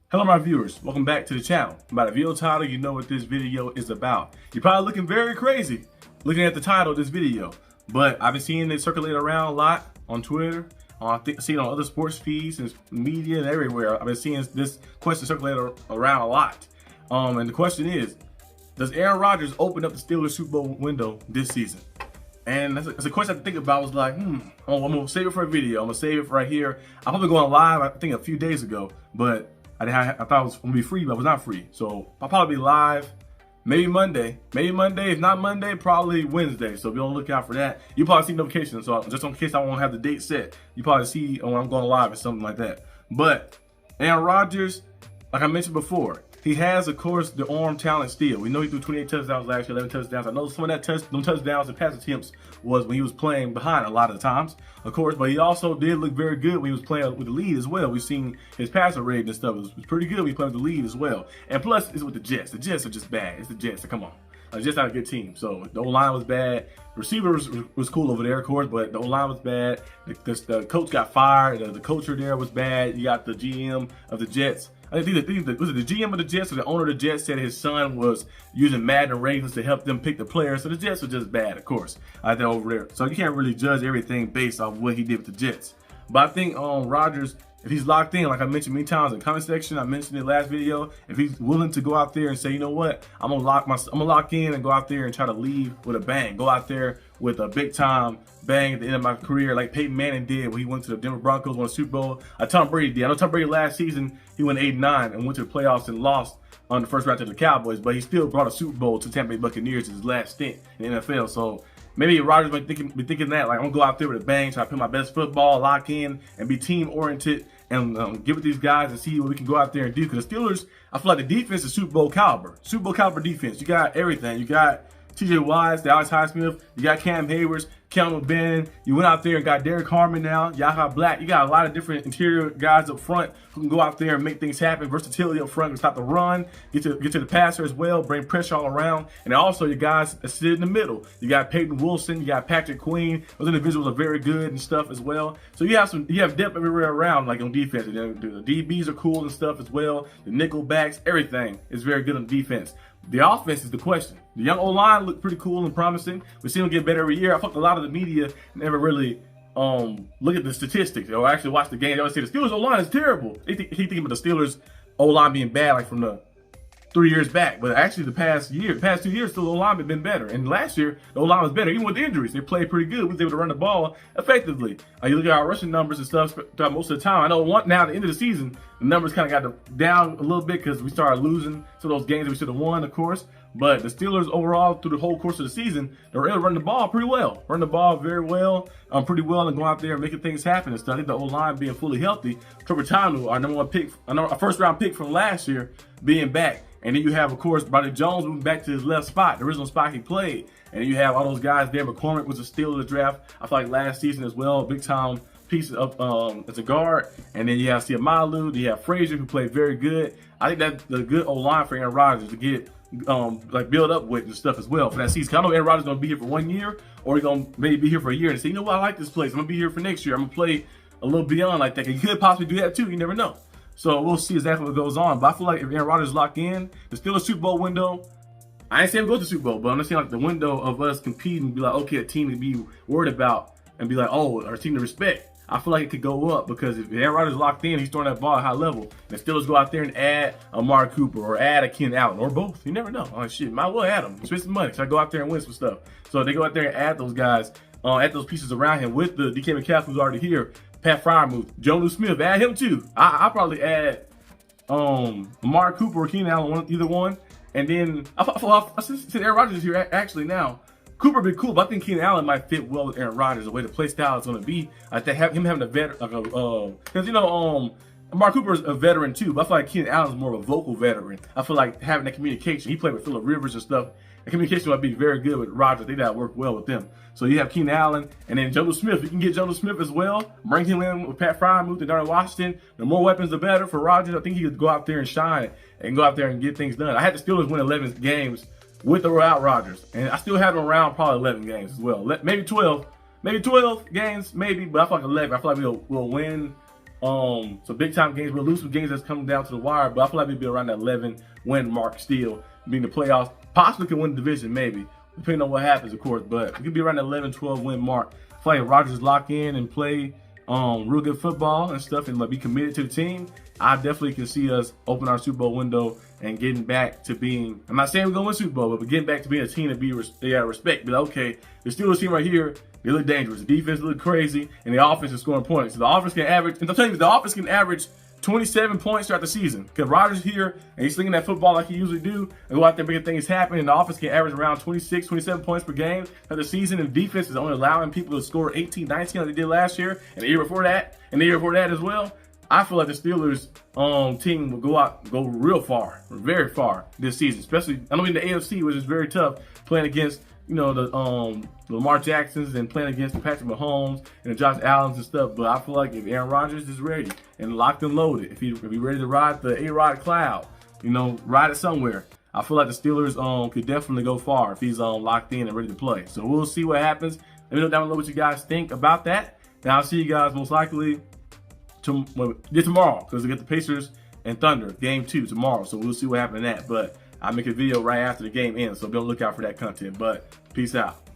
Hello my viewers, welcome back to the channel. By the video title, you know what this video is about. You're probably looking very crazy looking at the title of this video, but I've been seeing it circulate around a lot on Twitter. I see it on other sports feeds and media and everywhere. I've been seeing this question circulate around a lot. And the question is, does Aaron Rodgers open up the Steelers Super Bowl window this season? And that's a question I have to think about. I was like, I'm gonna save it for a video. I'm gonna save it for right here. I'm probably going live, I think a few days ago, but I thought it was gonna be free, but it was not free. So I'll probably be live maybe Monday. If not Monday, probably Wednesday. So be on the lookout for that. You probably see notifications. So just in case I won't have the date set, you probably see when I'm going live or something like that. But Aaron Rodgers, like I mentioned before, he has, of course, the arm talent still. We know he threw 28 touchdowns last year, 11 touchdowns. I know some of them touchdowns and pass attempts was when he was playing behind a lot of the times, of course. But he also did look very good when he was playing with the lead as well. We've seen his passer rating and stuff was pretty good when he played with the lead as well. And plus, it's with the Jets. The Jets are just bad. It's the Jets. So come on. The Jets not a good team. So the O-line was bad. The receivers was cool over there, of course, but the O-line was bad. The coach got fired. The culture there was bad. You got the GM of the Jets. I think was it the GM of the Jets or the owner of the Jets said his son was using Madden ratings to help them pick the players. So the Jets were just bad, of course, out there over there. So you can't really judge everything based off what he did with the Jets. But I think Rodgers, if he's locked in, like I mentioned many times in the comment section, I mentioned it last video, if he's willing to go out there and say, you know what, I'm gonna lock in and go out there and try to leave with a bang. Go out there with a big time bang at the end of my career, like Peyton Manning did when he went to the Denver Broncos, won a Super Bowl. Tom Brady did. I know Tom Brady last season, he went 8-9 and went to the playoffs and lost on the first round to the Cowboys, but he still brought a Super Bowl to Tampa Bay Buccaneers in his last stint in the NFL. So maybe Rodgers might be thinking that, like, I'm gonna go out there with a bang, try to play my best football, lock in, and be team oriented, and give it these guys and see what we can go out there and do. Because the Steelers, I feel like the defense is Super Bowl caliber defense. You got everything. You got TJ Watts, Alex Highsmith, you got Cam Hayward, Kelvin Ben. You went out there and got Derek Harmon now, Yaha Black. You got a lot of different interior guys up front who can go out there and make things happen. Versatility up front, can stop the run, get to the passer as well, bring pressure all around. And also your guys that sit in the middle. You got Peyton Wilson, you got Patrick Queen. Those individuals are very good and stuff as well. So you have depth everywhere around, like on defense. The DBs are cool and stuff as well. The nickel backs, everything is very good on defense. The offense is the question. The young O-line looked pretty cool and promising. We see them get better every year. I thought a lot of the media never really look at the statistics or actually watch the game. They always say the Steelers O-line is terrible. He thinking about the Steelers O-line being bad like from the 3 years back. But actually the past 2 years, the O-line have been better. And last year, the O-line was better. Even with the injuries, they played pretty good. We was able to run the ball effectively. You look at our rushing numbers and stuff throughout most of the time. I know now at the end of the season, the numbers kind of got down a little bit because we started losing some of those games that we should have won, of course. But the Steelers overall, through the whole course of the season, they were able to run the ball pretty well. Run the ball very well, pretty well, and go out there and making things happen and stuff. I think the O-line being fully healthy. Trevor Tanu, our number one pick, our first round pick from last year, being back. And then you have, of course, Broderick Jones moving back to his left spot, the original spot he played. And then you have all those guys there. McCormick was a steal of the draft, I feel like last season as well, big time piece of as a guard. And then you have Siamalu, you have Frazier, who played very good. I think that's the good O-line for Aaron Rodgers to get like build up with and stuff as well for that season. I know Aaron Rodgers is gonna be here for 1 year, or he's gonna maybe be here for a year and say, you know what, I like this place. I'm gonna be here for next year. I'm gonna play a little beyond like that. He could possibly do that too. You never know. So we'll see exactly what goes on. But I feel like if Aaron Rodgers is locked in, the Steelers Super Bowl window, I ain't saying go to the Super Bowl, but I'm just saying like the window of us competing, be like, okay, a team to be worried about and be like, oh, our team to respect. I feel like it could go up because if Aaron Rodgers is locked in, he's throwing that ball at high level. And the Steelers go out there and add a Amari Cooper or add a Keenan Allen or both. You never know. Oh shit, might well add them. Spend some money. So I go out there and win some stuff. So they go out there and add those guys, add those pieces around him with the DK Metcalf who's already here. Pat Freiermuth, Jonnu Smith, add him too. I'll probably add Amari Cooper or Keenan Allen, either one. And then I since Aaron Rodgers is here actually now. Cooper would be cool, but I think Keenan Allen might fit well with Aaron Rodgers. The way the play style is going to be, I think him having a veteran, because you know, Amari Cooper is a veteran too, but I feel like Keenan Allen is more of a vocal veteran. I feel like having that communication. He played with Phillip Rivers and stuff. The communication might be very good with Rodgers. I think that work well with them. So you have Keenan Allen and then Jonnu Smith. You can get Jonnu Smith as well. Bring him in with Pat Freiermuth and Darnell Washington. The more weapons, the better for Rodgers. I think he could go out there and shine and go out there and get things done. I had the Steelers win 11 games with or without Rodgers, and I still have him around probably 11 games as well. Maybe 12 games, maybe, but I feel like 11. I feel like we'll win some big time games. We'll lose some games that's coming down to the wire, but I feel like we'll be around that 11 win mark still, being the playoffs. Possibly can win the division, maybe, depending on what happens, of course. But we could be around that 11, 12 win mark. I feel like Rodgers lock in and play real good football and stuff, and like be committed to the team. I definitely can see us open our Super Bowl window and getting back to being, I'm not saying we're going to win Super Bowl, but getting back to being a team that they got respect. But okay, the Steelers team right here, they look dangerous. The defense look crazy, and the offense is scoring points. So the offense can average, and I'm telling you, the offense can average 27 points throughout the season. Because Rodgers here, and he's slinging that football like he usually do, and go out there making things happen, and the offense can average around 26, 27 points per game throughout the season, and defense is only allowing people to score 18, 19 like they did last year, and the year before that, and the year before that as well. I feel like the Steelers team will go real far, very far this season, especially, I mean, the AFC, which is very tough, playing against, you know, the Lamar Jacksons and playing against the Patrick Mahomes and the Josh Allens and stuff. But I feel like if Aaron Rodgers is ready and locked and loaded, if he's ready to ride the A-Rod cloud, you know, ride it somewhere, I feel like the Steelers could definitely go far if he's locked in and ready to play. So we'll see what happens. Let me know down below what you guys think about that. And I'll see you guys most likely tomorrow, because we get the Pacers and Thunder game 2 tomorrow. So we'll see what happens in that. But I'll make a video right after the game ends, so be on the lookout for that content. But peace out.